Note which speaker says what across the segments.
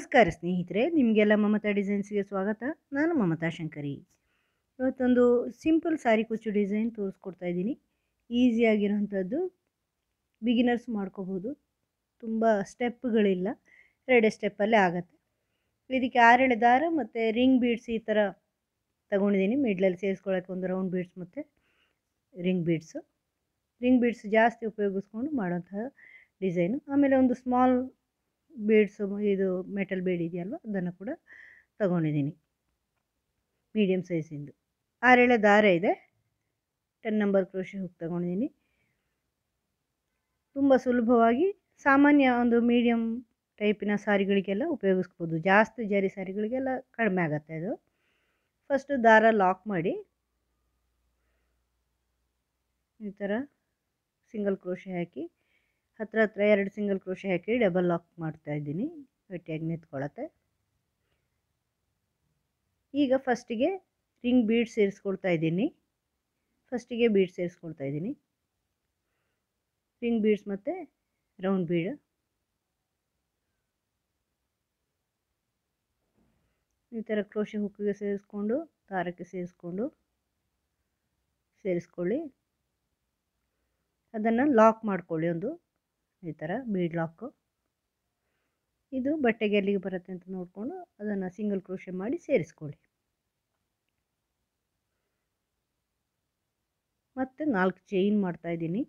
Speaker 1: ನಮಸ್ಕಾರ ಸ್ನೇಹಿತರೆ, ನಿಮಗೆಲ್ಲ ಮಮತಾ ಡಿಸೈನ್ಸ್ಗೆ ಸ್ವಾಗತ. ನಾನು ಮಮತಾ ಶಂಕರಿ. ಇವತ್ತೊಂದು ಸಿಂಪಲ್ ಸಾರಿ ಕುಚ್ಚು ಡಿಸೈನ್ ತೋರಿಸ್ಕೊಡ್ತಾ ಇದ್ದೀನಿ. ಈಸಿಯಾಗಿರೋಂಥದ್ದು, ಬಿಗಿನರ್ಸ್ ಮಾಡ್ಕೋಬೋದು. ತುಂಬ ಸ್ಟೆಪ್ಗಳಿಲ್ಲ, 2 ಸ್ಟೆಪ್ಪಲ್ಲೇ ಆಗುತ್ತೆ. ಇದಕ್ಕೆ 6 ದಾರ ಮತ್ತು ರಿಂಗ್ ಬೀಡ್ಸ್ ಈ ಥರ ತಗೊಂಡಿದ್ದೀನಿ. ಮಿಡ್ಲಲ್ಲಿ ಸೇರಿಸ್ಕೊಳ್ಳೋಕೆ ಒಂದು ರೌಂಡ್ ಬೀಡ್ಸ್ ಮತ್ತು ರಿಂಗ್ ಬೀಡ್ಸ್ ಜಾಸ್ತಿ ಉಪಯೋಗಿಸ್ಕೊಂಡು ಮಾಡೋಂತಹ ಡಿಸೈನು. ಆಮೇಲೆ ಒಂದು ಸ್ಮಾಲ್ ಬೀಡ್ಸು, ಇದು ಮೆಟಲ್ ಬೀಡ್ ಇದೆಯಲ್ವ, ಅದನ್ನು ಕೂಡ ತಗೊಂಡಿದ್ದೀನಿ, ಮೀಡಿಯಮ್ ಸೈಜಿಂದು. 6 ದಾರ ಇದೆ, 10 ನಂಬರ್ ಕ್ರೋಶೆ ಹುಕ್ ತಗೊಂಡಿದ್ದೀನಿ. ತುಂಬ ಸುಲಭವಾಗಿ ಸಾಮಾನ್ಯ ಒಂದು ಮೀಡಿಯಮ್ ಟೈಪಿನ ಸಾರಿಗಳಿಗೆಲ್ಲ ಉಪಯೋಗಿಸ್ಬೋದು. ಜಾಸ್ತಿ ಜರಿ ಸಾರಿಗಳಿಗೆಲ್ಲ ಕಡಿಮೆ ಆಗುತ್ತೆ ಇದು. ಫಸ್ಟು ದಾರ ಲಾಕ್ ಮಾಡಿ ಈ ಥರ ಸಿಂಗಲ್ ಕ್ರೋಶೆ ಹಾಕಿ ಹತ್ರ 2 ಸಿಂಗಲ್ ಕ್ರೋಶೆ ಹಾಕಿ ಡಬಲ್ ಲಾಕ್ ಮಾಡ್ತಾ ಇದ್ದೀನಿ. ಗಟ್ಟಿಯಾಗಿ ನಿಂತ್ಕೊಳ್ಳುತ್ತೆ. ಈಗ ಫಸ್ಟಿಗೆ ರಿಂಗ್ ಬೀಡ್ ಸೇರಿಸ್ಕೊಳ್ತಾ ಇದ್ದೀನಿ. ರಿಂಗ್ ಬೀಡ್ಸ್ ಮತ್ತು ರೌಂಡ್ ಬೀಡ್. ಈ ಥರ ಕ್ರೋಶೆ ಹುಕ್ಕಿಗೆ ಸೇರಿಸ್ಕೊಂಡು ದಾರಕ್ಕೆ ಸೇರಿಸ್ಕೊಳ್ಳಿ. ಅದನ್ನು ಲಾಕ್ ಮಾಡ್ಕೊಳ್ಳಿ, ಒಂದು ಈ ಥರ ಬೀಡ್ ಲಾಕು. ಇದು ಬಟ್ಟೆಗೆ ಎಲ್ಲಿಗೆ ಬರುತ್ತೆ ಅಂತ ನೋಡಿಕೊಂಡು ಅದನ್ನು ಸಿಂಗಲ್ ಕ್ರೋಶೆ ಮಾಡಿ ಸೇರಿಸ್ಕೊಳ್ಳಿ. ಮತ್ತು 4 ಚೈನ್ ಮಾಡ್ತಾಯಿದ್ದೀನಿ.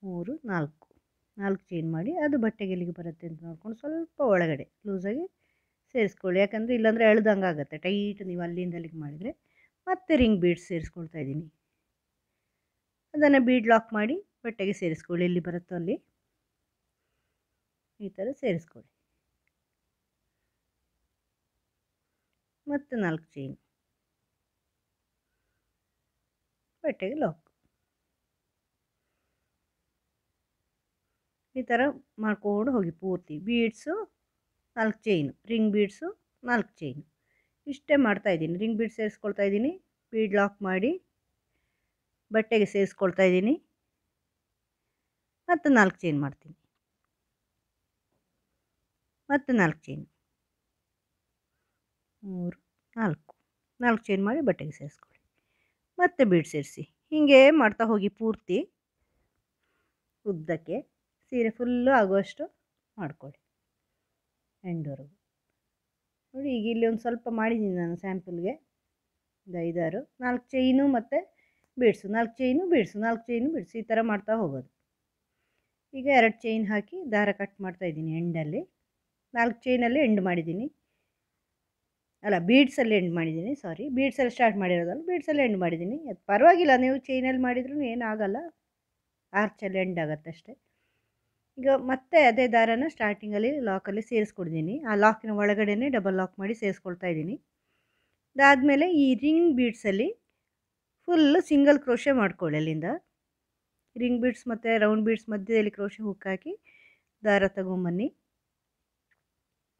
Speaker 1: 3 4 ಚೈನ್ ಮಾಡಿ ಅದು ಬಟ್ಟೆಗೆ ಎಲ್ಲಿಗೆ ಬರುತ್ತೆ ಅಂತ ನೋಡ್ಕೊಂಡು ಸ್ವಲ್ಪ ಒಳಗಡೆ ಲೂಸಾಗಿ ಸೇರಿಸ್ಕೊಳ್ಳಿ. ಯಾಕಂದರೆ ಇಲ್ಲಾಂದರೆ ಎಳ್ದಂಗೆ ಆಗುತ್ತೆ, ಟೈಟ್ ನೀವು ಅಲ್ಲಿಂದ ಅಲ್ಲಿಗೆ ಮಾಡಿದರೆ. ಮತ್ತೆ ರಿಂಗ್ ಬೀಡ್ಸ್ ಸೇರಿಸ್ಕೊಳ್ತಾ ಇದ್ದೀನಿ. ಅದನ್ನು ಬೀಡ್ ಲಾಕ್ ಮಾಡಿ ಬಟ್ಟೆಗೆ ಸೇರಿಸ್ಕೊಳ್ಳಿ, ಎಲ್ಲಿ ಬರುತ್ತೋ ಅಲ್ಲಿ ಈ ಥರ ಸೇರಿಸ್ಕೊಳ್ಳಿ. ಮತ್ತು 4 ಚೈನ್, ಬಟ್ಟೆಗೆ ಲಾಕ್. ಈ ಥರ ಮಾಡ್ಕೊಂಡು ಹೋಗಿ ಪೂರ್ತಿ. Beads 4 chain, ring beads 4 chain, ಇಷ್ಟೇ ಮಾಡ್ತಾಯಿದ್ದೀನಿ. ರಿಂಗ್ ಬೀಡ್ಸ್ ಸೇರಿಸ್ಕೊಳ್ತಾ ಇದ್ದೀನಿ, ಬೀಡ್ ಲಾಕ್ ಮಾಡಿ ಬಟ್ಟೆಗೆ ಸೇರಿಸ್ಕೊಳ್ತಾ ಇದ್ದೀನಿ, ಮತ್ತು 4 ಚೈನ್ ಮಾಡ್ತೀನಿ. ಮತ್ತು 4 ಚೈನ್, 3 4 ಚೈನ್ ಮಾಡಿ ಬಟ್ಟೆಗೆ ಸೇರಿಸ್ಕೊಳ್ಳಿ. ಮತ್ತೆ ಬೀಡ್ ಸೇರಿಸಿ. ಹೀಗೆ ಮಾಡ್ತಾ ಹೋಗಿ ಪೂರ್ತಿ ಉದ್ದಕ್ಕೆ ಸೀರೆ ಫುಲ್ಲು ಆಗುವಷ್ಟು ಮಾಡ್ಕೊಳ್ಳಿ ಎಂಡ್ವರೆಗೂ. ನೋಡಿ, ಈಗ ಇಲ್ಲಿ ಒಂದು ಸ್ವಲ್ಪ ಮಾಡಿದ್ದೀನಿ ನಾನು ಸ್ಯಾಂಪಲ್ಗೆ, ಒಂದು 5-6. 4 ಚೈನು ಮತ್ತು beads, 4 chain beads, 4 chain beads, ಈ ಥರ ಮಾಡ್ತಾ ಹೋಗೋದು. ಈಗ 2 ಚೈನ್ ಹಾಕಿ ದಾರ ಕಟ್ ಮಾಡ್ತಾಯಿದ್ದೀನಿ ಎಂಡಲ್ಲಿ. 4 ಚೈನಲ್ಲಿ ಎಂಡ್ ಮಾಡಿದ್ದೀನಿ, ಅಲ್ಲ ಬೀಡ್ಸಲ್ಲಿ ಎಂಡ್ ಮಾಡಿದ್ದೀನಿ, ಸಾರಿ, ಬೀಡ್ಸಲ್ಲಿ ಸ್ಟಾರ್ಟ್ ಮಾಡಿರೋದಲ್ಲ, ಬೀಡ್ಸಲ್ಲಿ ಎಂಡ್ ಮಾಡಿದ್ದೀನಿ. ಅದು ಪರವಾಗಿಲ್ಲ, ನೀವು ಚೈನಲ್ಲಿ ಮಾಡಿದ್ರೂ ಏನಾಗಲ್ಲ, ಆರ್ಚಲ್ಲಿ ಎಂಡ್ ಆಗುತ್ತೆ ಅಷ್ಟೇ. ಈಗ ಮತ್ತೆ ಅದೇ ದಾರನ ಸ್ಟಾರ್ಟಿಂಗಲ್ಲಿ ಲಾಕಲ್ಲಿ ಸೇರಿಸ್ಕೊಡ್ತೀನಿ. ಆ ಲಾಕಿನ ಒಳಗಡೆನೇ ಡಬಲ್ ಲಾಕ್ ಮಾಡಿ ಸೇರಿಸ್ಕೊಳ್ತಾ ಇದ್ದೀನಿ. ಅದಾದಮೇಲೆ ಈ ರಿಂಗ್ ಬೀಡ್ಸಲ್ಲಿ ಫುಲ್ಲು ಸಿಂಗಲ್ ಕ್ರೋಶೆ ಮಾಡ್ಕೊಳ್ಳಿ. ಅಲ್ಲಿಂದ ರಿಂಗ್ ಬೀಡ್ಸ್ ಮತ್ತು ರೌಂಡ್ ಬೀಡ್ಸ್ ಮಧ್ಯದಲ್ಲಿ ಕ್ರೋಶೆ ಹುಕ್ ಹಾಕಿ ದಾರ ತಗೊಂಬನ್ನಿ,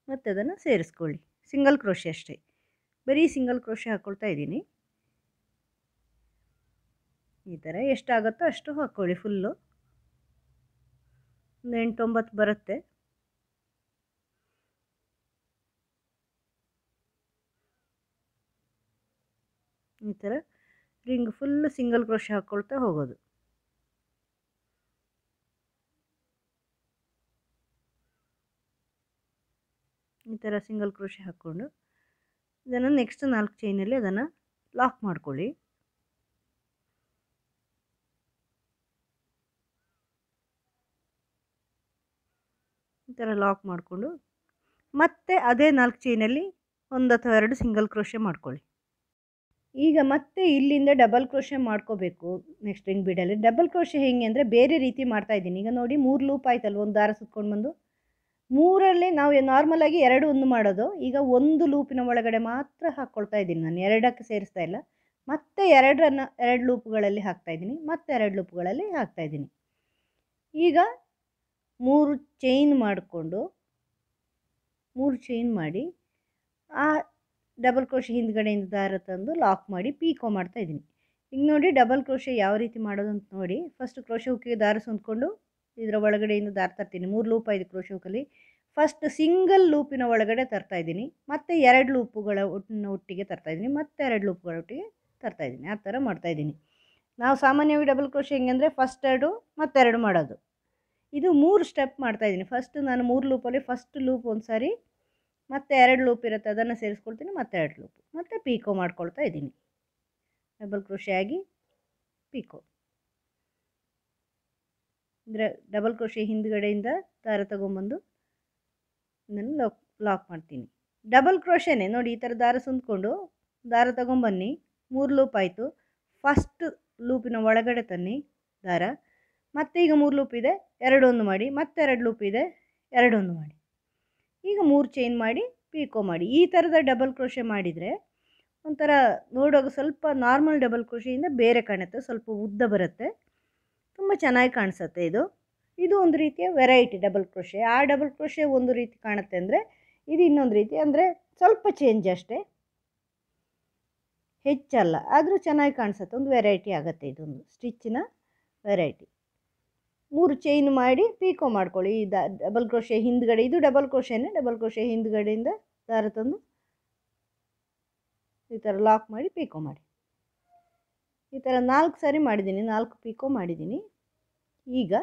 Speaker 1: ಮತ್ತು ಅದನ್ನು ಸೇರಿಸ್ಕೊಳ್ಳಿ. ಸಿಂಗಲ್ ಕ್ರೋಶೆ ಅಷ್ಟೇ, ಬರೀ ಸಿಂಗಲ್ ಕ್ರೋಶೆ ಹಾಕ್ಕೊಳ್ತಾ ಇದ್ದೀನಿ. ಈ ಥರ ಎಷ್ಟಾಗುತ್ತೋ ಅಷ್ಟು ಹಾಕ್ಕೊಳ್ಳಿ. ಫುಲ್ಲು ಒಂದು 8-9 ಬರುತ್ತೆ. ಈ ಥರ ರಿಂಗ್ ಫುಲ್ಲು ಸಿಂಗಲ್ ಕ್ರೋಶೆ ಹಾಕ್ಕೊಳ್ತಾ ಹೋಗೋದು. ಈ ಥರ ಸಿಂಗಲ್ ಕ್ರೋಶೆ ಹಾಕ್ಕೊಂಡು ಇದನ್ನು ನೆಕ್ಸ್ಟ್ 4 ಚೈನಲ್ಲಿ ಅದನ್ನು ಲಾಕ್ ಮಾಡ್ಕೊಳ್ಳಿ. ಈ ಥರ ಲಾಕ್ ಮಾಡಿಕೊಂಡು ಮತ್ತೆ ಅದೇ 4 ಚೈನಲ್ಲಿ 1 ಅಥವಾ 2 ಸಿಂಗಲ್ ಕ್ರೋಶೆ ಮಾಡ್ಕೊಳ್ಳಿ. ಈಗ ಮತ್ತೆ ಇಲ್ಲಿಂದ ಡಬಲ್ ಕ್ರೋಶೆ ಮಾಡ್ಕೋಬೇಕು. ನೆಕ್ಸ್ಟ್ ರಿಂಗ್ ಬೀಡಲ್ಲಿ ಡಬಲ್ ಕ್ರೋಶೆ ಹೇಗೆ ಅಂದರೆ ಬೇರೆ ರೀತಿ ಮಾಡ್ತಾಯಿದ್ದೀನಿ. ಈಗ ನೋಡಿ, 3 ಲೂಪ್ ಆಯ್ತಲ್ವ, ಒಂದು ದಾರ ಸುತ್ಕೊಂಡು ಬಂದು 3ರಲ್ಲಿ ನಾವು ನಾರ್ಮಲಾಗಿ 2 ಮಾಡೋದು. ಈಗ 1 ಲೂಪಿನ ಒಳಗಡೆ ಮಾತ್ರ ಹಾಕ್ಕೊಳ್ತಾ ಇದ್ದೀನಿ ನಾನು, 2ಕ್ಕೆ ಸೇರಿಸ್ತಾ ಇಲ್ಲ. ಮತ್ತೆ 2 ಲೂಪ್ಗಳಲ್ಲಿ ಹಾಕ್ತಾಯಿದ್ದೀನಿ, ಮತ್ತೆ 2 ಲೂಪ್ಗಳಲ್ಲಿ ಹಾಕ್ತಾಯಿದ್ದೀನಿ. ಈಗ 3 ಚೈನ್ ಮಾಡಿಕೊಂಡು 3 ಚೈನ್ ಮಾಡಿ ಆ ಡಬಲ್ ಕ್ರೋಶೆ ಹಿಂದ್ಗಡೆಯಿಂದ ದಾರ ತಂದು ಲಾಕ್ ಮಾಡಿ ಪೀಕೋ ಮಾಡ್ತಾಯಿದ್ದೀನಿ. ಈಗ ನೋಡಿ ಡಬಲ್ ಕ್ರೋಶೆ ಯಾವ ರೀತಿ ಮಾಡೋದು ಅಂತ ನೋಡಿ. ಫಸ್ಟ್ ಕ್ರೋಶೆ ಹುಕ್ಕಿಗೆ ದಾರ ಹೊಂದ್ಕೊಂಡು ಇದರ ಒಳಗಡೆಯಿಂದ ದಾರ ತರ್ತೀನಿ. 3 ಲೂಪ್ 5 ಕ್ರೋಶೆ ಹುಕ್ಕಲ್ಲಿ ಫಸ್ಟ್ ಸಿಂಗಲ್ ಲೂಪಿನ ಒಳಗಡೆ ತರ್ತಾಯಿದ್ದೀನಿ, ಮತ್ತು 2 ಲೂಪುಗಳ ಒಟ್ಟಿಗೆ ತರ್ತಾಯಿದ್ದೀನಿ, ಮತ್ತು 2 ಲೂಪುಗಳ ಒಟ್ಟಿಗೆ ತರ್ತಾಯಿದ್ದೀನಿ. ಆ ಥರ ಮಾಡ್ತಾಯಿದ್ದೀನಿ. ನಾವು ಸಾಮಾನ್ಯವಾಗಿ ಡಬಲ್ ಕ್ರೋಶೆ ಹೆಂಗಂದರೆ ಫಸ್ಟ್ 2 ಮತ್ತು 2 ಮಾಡೋದು. ಇದು 3 ಸ್ಟೆಪ್ ಮಾಡ್ತಾಯಿದ್ದೀನಿ. ಫಸ್ಟ್ ನಾನು 3 ಲೂಪಲ್ಲಿ ಫಸ್ಟ್ ಲೂಪ್ ಒಂದು ಸಾರಿ, ಮತ್ತು 2 ಲೂಪ್ ಇರುತ್ತೆ ಅದನ್ನು ಸೇರಿಸ್ಕೊಳ್ತೀನಿ, ಮತ್ತು 2 ಲೂಪು, ಮತ್ತು ಪೀಕೋ ಮಾಡ್ಕೊಳ್ತಾ ಇದ್ದೀನಿ. ಡಬಲ್ ಕ್ರೋಶೆ ಆಗಿ ಪೀಕೋ. ಅಂದರೆ ಡಬಲ್ ಕ್ರೋಶೆ ಹಿಂದುಗಡೆಯಿಂದ ದಾರ ತಗೊಂಬಂದು ಇದನ್ನು ಲಾಕ್ ಮಾಡ್ತೀನಿ. ಡಬಲ್ ಕ್ರೋಶೆನೇ ನೋಡಿ, ಈ ಥರ ದಾರ ಸುಂದ್ಕೊಂಡು ದಾರ ತಗೊಂಬನ್ನಿ. 3 ಲೂಪ್ ಆಯಿತು. ಫಸ್ಟ್ ಲೂಪಿನ ಒಳಗಡೆ ತನ್ನಿ ದಾರ, ಮತ್ತೆ ಈಗ 3 ಲೂಪ್ ಇದೆ, 2 ಒಂದು ಮಾಡಿ, ಮತ್ತೆ 2 ಲೂಪ್ ಇದೆ, 2 ಒಂದು ಮಾಡಿ. ಈಗ 3 ಚೈನ್ ಮಾಡಿ ಪೀಕೋ ಮಾಡಿ. ಈ ಥರದ ಡಬಲ್ ಕ್ರೋಶೆ ಮಾಡಿದರೆ ಒಂಥರ ನೋಡುವಾಗ ಸ್ವಲ್ಪ ನಾರ್ಮಲ್ ಡಬಲ್ ಕ್ರೋಶೆಯಿಂದ ಬೇರೆ ಕಾಣುತ್ತೆ, ಸ್ವಲ್ಪ ಉದ್ದ ಬರುತ್ತೆ, ತುಂಬ ಚೆನ್ನಾಗಿ ಕಾಣಿಸುತ್ತೆ. ಇದು ಒಂದು ರೀತಿಯ ವೆರೈಟಿ ಡಬಲ್ ಕ್ರೋಶೆ. ಆ ಡಬಲ್ ಕ್ರೋಶೆ ಒಂದು ರೀತಿ ಕಾಣುತ್ತೆ ಅಂದರೆ ಇದು ಇನ್ನೊಂದು ರೀತಿ, ಅಂದರೆ ಸ್ವಲ್ಪ ಚೇಂಜ್ ಅಷ್ಟೇ, ಹೆಚ್ಚಲ್ಲ, ಆದರೂ ಚೆನ್ನಾಗಿ ಕಾಣಿಸುತ್ತೆ. ಒಂದು ವೆರೈಟಿ ಆಗುತ್ತೆ, ಇದೊಂದು ಸ್ಟಿಚ್ಚಿನ ವೆರೈಟಿ. 3 ಚೈನ್ ಮಾಡಿ ಪೀಕೋ ಮಾಡ್ಕೊಳ್ಳಿ. ಈ ಡಬಲ್ ಕ್ರೋಶೆ ಹಿಂದ್ಗಡೆ, ಇದು ಡಬಲ್ ಕ್ರೋಶೆನೇ, ಡಬಲ್ ಕ್ರೋಶೆ ಹಿಂದ್ಗಡೆಯಿಂದ ದಾರ ತಂದು ಈ ಥರ ಲಾಕ್ ಮಾಡಿ ಪೀಕೋ ಮಾಡಿ. ಈ ಥರ 4 ಸಾರಿ ಮಾಡಿದ್ದೀನಿ, 4 ಪೀಕೋ ಮಾಡಿದ್ದೀನಿ. ಈಗ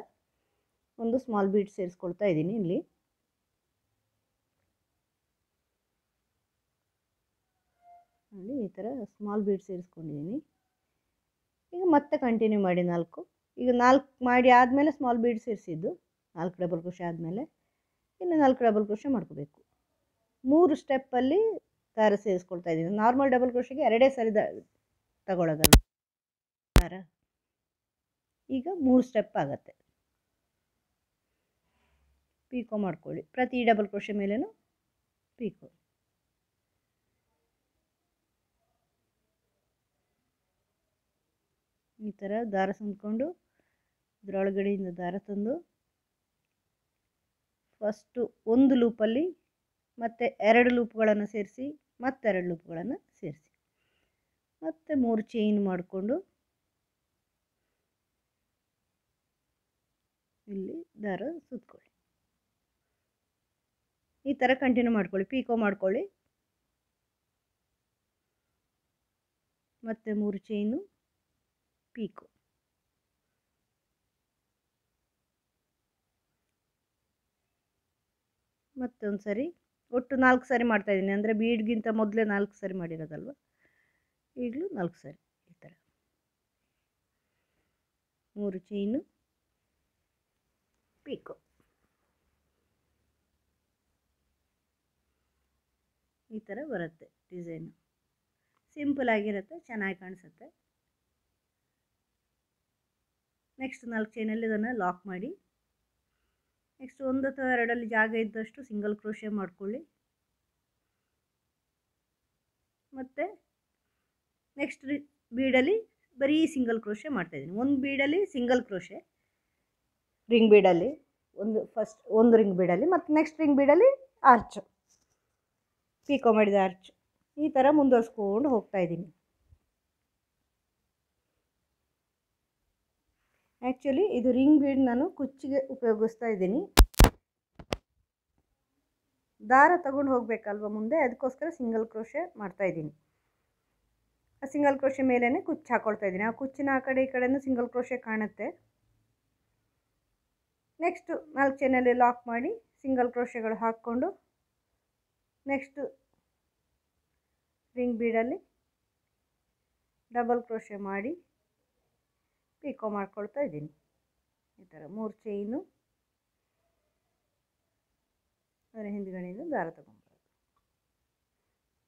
Speaker 1: ಒಂದು ಸ್ಮಾಲ್ ಬೀಡ್ ಸೇರಿಸ್ಕೊಳ್ತಾ ಇದ್ದೀನಿ ಇಲ್ಲಿ. ನೋಡಿ, ಈ ಥರ ಸ್ಮಾಲ್ ಬೀಡ್ ಸೇರಿಸ್ಕೊಂಡಿದ್ದೀನಿ. ಈಗ ಮತ್ತೆ ಕಂಟಿನ್ಯೂ ಮಾಡಿ 4. ಈಗ 4 ಮಾಡಿ ಆದಮೇಲೆ ಸ್ಮಾಲ್ ಬೀಡ್ ಸೇರಿಸಿದ್ದು, 4 ಡಬಲ್ ಕ್ರೋಶೆ ಆದಮೇಲೆ ಇನ್ನು 4 ಡಬಲ್ ಕ್ರೋಶೆ ಮಾಡ್ಕೋಬೇಕು. 3 ಸ್ಟೆಪ್ಪಲ್ಲಿ ದಾರ ಸೇರಿಸ್ಕೊಳ್ತಾ ಇದ್ದೀನಿ. ನಾರ್ಮಲ್ ಡಬಲ್ ಕ್ರೋಶೆಗೆ 2 ಸಾರಿ ತಗೊಳ್ಳೋದಲ್ಲ ದಾರ. ಈಗ 3 ಸ್ಟೆಪ್ ಆಗುತ್ತೆ. ಪೀಕೋ ಮಾಡ್ಕೊಳ್ಳಿ. ಪ್ರತಿ ಡಬಲ್ ಕ್ರೋಶೆ ಮೇಲೇನು ಪೀಕೋ. ಈ ಥರ ದಾರ ಸುಂದ್ಕೊಂಡು ಇದರೊಳಗಡೆಯಿಂದ ದಾರ ತಂದು ಫಸ್ಟು ಒಂದು ಲೂಪಲ್ಲಿ ಮತ್ತೆ 2 ಲೂಪ್ಗಳನ್ನು ಸೇರಿಸಿ, ಮತ್ತೆ 2 ಲೂಪ್ಗಳನ್ನು ಸೇರಿಸಿ, ಮತ್ತೆ 3 ಚೈನ್ ಮಾಡಿಕೊಂಡು ಇಲ್ಲಿ ದಾರ ಸುತ್ಕೊಳ್ಳಿ. ಈ ಥರ ಕಂಟಿನ್ಯೂ ಮಾಡ್ಕೊಳ್ಳಿ. ಪೀಕೋ ಮಾಡ್ಕೊಳ್ಳಿ, ಮತ್ತೆ 3 ಚೈನು ಪೀಕೋ. ಮತ್ತೊಂದು ಸರಿ, ಒಟ್ಟು 4 ಸಾರಿ ಮಾಡ್ತಾಯಿದ್ದೀನಿ. ಅಂದರೆ ಬೀಡ್ಗಿಂತ ಮೊದಲೇ 4 ಸಾರಿ ಮಾಡಿರೋದಲ್ವ, ಈಗಲೂ 4 ಸಾರಿ ಈ ಥರ 3 ಚೈನು ಪೀಕೋ. ಈ ಥರ ಬರುತ್ತೆ ಡಿಸೈನು. ಸಿಂಪಲ್ ಆಗಿರುತ್ತೆ, ಚೆನ್ನಾಗಿ ಕಾಣಿಸುತ್ತೆ. ನೆಕ್ಸ್ಟ್ 4 ಚೈನಲ್ಲಿ ಇದನ್ನು ಲಾಕ್ ಮಾಡಿ. ನೆಕ್ಸ್ಟ್ 1 ಅಥವಾ 2 ಜಾಗ ಇದ್ದಷ್ಟು ಸಿಂಗಲ್ ಕ್ರೋಶೆ ಮಾಡ್ಕೊಳ್ಳಿ. ಮತ್ತು ನೆಕ್ಸ್ಟ್ ಬೀಡಲ್ಲಿ ಬರೀ ಸಿಂಗಲ್ ಕ್ರೋಶೆ ಮಾಡ್ತಾಯಿದ್ದೀನಿ. ಒಂದು ಬೀಡಲ್ಲಿ ಸಿಂಗಲ್ ಕ್ರೋಶೆ, ರಿಂಗ್ ಬೀಡಲ್ಲಿ ಒಂದು ರಿಂಗ್ ಬೀಡಲ್ಲಿ, ಮತ್ತು ನೆಕ್ಸ್ಟ್ ರಿಂಗ್ ಬೀಡಲ್ಲಿ ಆರ್ಚು, ಪೀಕೋ ಮಾಡಿದ ಆರ್ಚು. ಈ ಥರ ಮುಂದುವರಿಸ್ಕೊಂಡು ಹೋಗ್ತಾಯಿದ್ದೀನಿ. ಆ್ಯಕ್ಚುಲಿ ಇದು ರಿಂಗ್ ಬೀಡ್ ನಾನು ಕುಚ್ಚಿಗೆ ಉಪಯೋಗಿಸ್ತಾ ಇದ್ದೀನಿ. ದಾರ ತಗೊಂಡು ಹೋಗಬೇಕಲ್ವ ಮುಂದೆ, ಅದಕ್ಕೋಸ್ಕರ ಸಿಂಗಲ್ ಕ್ರೋಶೆ ಮಾಡ್ತಾಯಿದ್ದೀನಿ. ಆ ಸಿಂಗಲ್ ಕ್ರೋಶೆ ಮೇಲೇ ಕುಚ್ಚು ಹಾಕ್ಕೊಳ್ತಾ ಇದ್ದೀನಿ. ಆ ಕುಚ್ಚಿನ ಆ ಕಡೆ ಈ ಕಡೆನೂ ಸಿಂಗಲ್ ಕ್ರೋಶೆ ಕಾಣುತ್ತೆ. ನೆಕ್ಸ್ಟು 4 ಚೈನಲ್ಲಿ ಲಾಕ್ ಮಾಡಿ ಸಿಂಗಲ್ ಕ್ರೋಶೆಗಳು ಹಾಕ್ಕೊಂಡು ನೆಕ್ಸ್ಟು ರಿಂಗ್ ಬೀಡಲ್ಲಿ ಡಬಲ್ ಕ್ರೋಶೆ ಮಾಡಿ ಪೀಕೋ ಮಾಡ್ಕೊಳ್ತಾ ಇದ್ದೀನಿ. ಈ ಥರ 3 ಚೈನು ಅದರ ಹಿಂದ್ಗಡೆಯಿಂದ ದಾರ ತಗೊಂಡ್ಬರೋದು.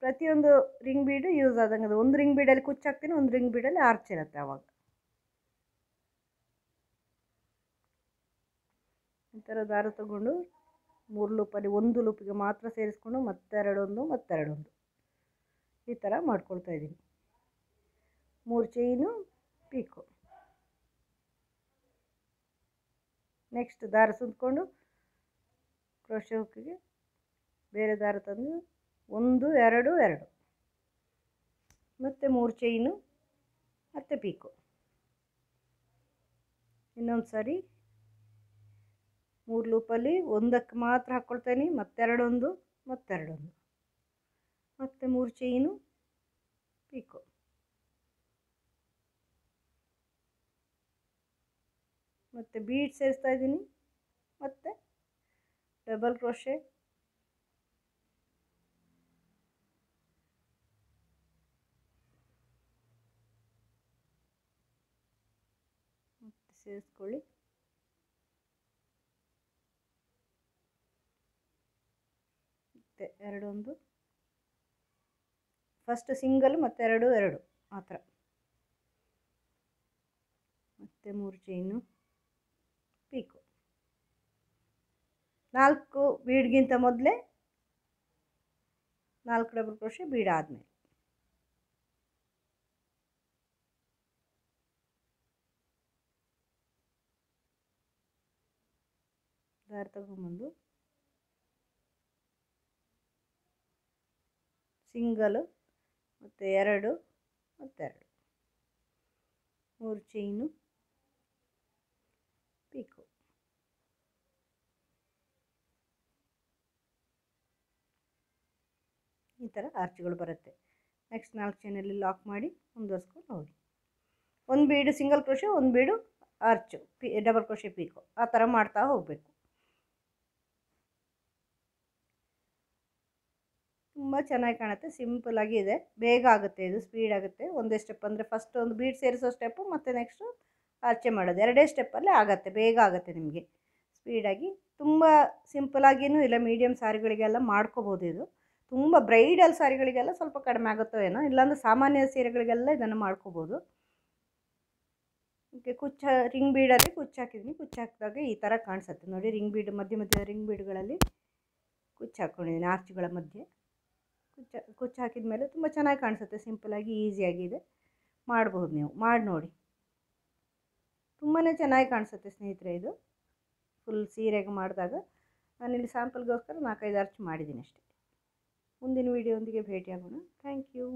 Speaker 1: ಪ್ರತಿಯೊಂದು ರಿಂಗ್ ಬೀಡು ಯೂಸ್ ಆದಂಗೆ ಅದು. ಒಂದು ರಿಂಗ್ ಬೀಡಲ್ಲಿ ಕುಚ್ಚು ಹಾಕ್ತೀನಿ, ಒಂದು ರಿಂಗ್ ಬೀಡಲ್ಲಿ ಆರ್ಚ್ ಇರುತ್ತೆ. ಆವಾಗ ಈ ಥರ ದಾರ ತಗೊಂಡು 3 ಲೂಪಲ್ಲಿ ಒಂದು ಲೂಪಿಗೆ ಮಾತ್ರ ಸೇರಿಸ್ಕೊಂಡು ಮತ್ತೆ 2 ಮತ್ತೆ 2 ಈ ಥರ ಮಾಡ್ಕೊಳ್ತಾ ಇದ್ದೀನಿ. 3 ಚೈನು ಪೀಕೋ. ನೆಕ್ಸ್ಟ್ ದಾರ ಸುತ್ಕೊಂಡು ಕ್ರೋಶೆ ಹುಕ್ಕಿಗೆ ಬೇರೆ ದಾರ ತಂದು 1 2 2 ಮತ್ತು 3 ಚೈನು ಮತ್ತು ಪೀಕೋ. ಇನ್ನೊಂದು ಸಾರಿ 3 ಲೂಪಲ್ಲಿ ಒಂದಕ್ಕೆ ಮಾತ್ರ ಹಾಕ್ಕೊಳ್ತೇನೆ, ಮತ್ತೆರಡೊಂದು, ಮತ್ತೆರಡೊಂದು, ಮತ್ತೆ 3 ಚೈನು ಪೀಕೋ, ಮತ್ತು ಬೀಡ್ ಸೇರಿಸ್ತಾ ಇದ್ದೀನಿ, ಮತ್ತು ಡಬಲ್ ಕ್ರೋಶೆ, ಮತ್ತೆ ಸೇರಿಸ್ಕೊಳ್ಳಿ. ಮತ್ತೆ ಎರಡೊಂದು, ಫಸ್ಟ್ ಸಿಂಗಲ್ ಮತ್ತು ಎರಡು ಆ ಥರ, ಮತ್ತು 3 ಚೈನು ಪೀಕೋ. 4 ಬೀಡ್ಗಿಂತ ಮೊದಲೇ 4 ಡಬಲ್ ಕ್ರೋಶೆ ಬೀಡ್ ಆದಮೇಲೆ ದಾರ ತಗೊಂಬಂದು ಸಿಂಗಲು ಮತ್ತು ಎರಡು ಮತ್ತೆರಡು, 3 ಚೈನು ಪೀಕೋ. ಈ ಥರ ಆರ್ಚ್ಗಳು ಬರುತ್ತೆ. ನೆಕ್ಸ್ಟ್ 4 ಚೈನಲ್ಲಿ ಲಾಕ್ ಮಾಡಿ ಮುಂದುವರ್ಸ್ಕೊಂಡು ಹೋಗಿ. ಒಂದು ಬೀಡು ಸಿಂಗಲ್ ಕ್ರೋಶೆ, ಒಂದು ಬೀಡು ಆರ್ಚು, ಡಬಲ್ ಕ್ರೋಶೆ ಪೀಕೋ, ಆ ಥರ ಮಾಡ್ತಾ ಹೋಗಬೇಕು. ತುಂಬ ಚೆನ್ನಾಗಿ ಕಾಣುತ್ತೆ, ಸಿಂಪಲಾಗಿ ಇದೆ, ಬೇಗ ಆಗುತ್ತೆ, ಇದು ಸ್ಪೀಡ್ ಆಗುತ್ತೆ. ಒಂದೇ ಸ್ಟೆಪ್ ಅಂದರೆ ಫಸ್ಟ್ ಒಂದು ಬೀಡ್ ಸೇರಿಸೋ ಸ್ಟೆಪ್ಪು ಮತ್ತು ನೆಕ್ಸ್ಟು ಆರ್ಚೆ ಮಾಡೋದು, 2 ಸ್ಟೆಪ್ಪಲ್ಲೇ ಆಗುತ್ತೆ, ಬೇಗ ಆಗುತ್ತೆ ನಿಮಗೆ ಸ್ಪೀಡಾಗಿ. ತುಂಬ ಸಿಂಪಲಾಗಿಯೂ ಇಲ್ಲ, ಮೀಡಿಯಮ್ ಸಾರಿಗಳಿಗೆಲ್ಲ ಮಾಡ್ಕೋಬೋದು. ಇದು ತುಂಬ ಬ್ರೈಡಲ್ ಸಾರಿಗಳಿಗೆಲ್ಲ ಸ್ವಲ್ಪ ಕಡಿಮೆ ಆಗುತ್ತೋ ಏನೋ, ಇಲ್ಲಾಂದರೆ ಸಾಮಾನ್ಯ ಸೀರೆಗಳಿಗೆಲ್ಲ ಇದನ್ನು ಮಾಡ್ಕೋಬೋದು. ಓಕೆ, ರಿಂಗ್ ಬೀಡಲ್ಲಿ ಕುಚ್ಚು ಹಾಕಿದ್ದೀನಿ. ಕುಚ್ಚು ಹಾಕಿದಾಗ ಈ ಥರ ಕಾಣಿಸುತ್ತೆ ನೋಡಿ. ರಿಂಗ್ ಬೀಡ್ ಮಧ್ಯ ರಿಂಗ್ ಬೀಡ್ಗಳಲ್ಲಿ ಕುಚ್ಚು ಹಾಕ್ಕೊಂಡಿದ್ದೀನಿ, ಆರ್ಚ್ಗಳ ಮಧ್ಯೆ ಕುಚ್ಚು ಹಾಕಿದ ಮೇಲೆ ತುಂಬ ಚೆನ್ನಾಗಿ ಕಾಣಿಸುತ್ತೆ, ಸಿಂಪಲಾಗಿ ಈಸಿಯಾಗಿದೆ. ಮಾಡ್ಬೋದು, ನೀವು ಮಾಡಿ ನೋಡಿ, ತುಂಬಾ ಚೆನ್ನಾಗಿ ಕಾಣಿಸುತ್ತೆ ಸ್ನೇಹಿತರೆ. ಇದು ಫುಲ್ ಸೀರೆಗೆ ಮಾಡಿದಾಗ ನಾನಿಲ್ಲಿ ಸ್ಯಾಂಪಲ್ಗೋಸ್ಕರ 4-5 ಆರ್ಚ್ ಮಾಡಿದ್ದೀನಿ ಅಷ್ಟೇ. ಮುಂದಿನ ವೀಡಿಯೋದೊಂದಿಗೆ ಭೇಟಿಯಾಗೋಣ. Thank you.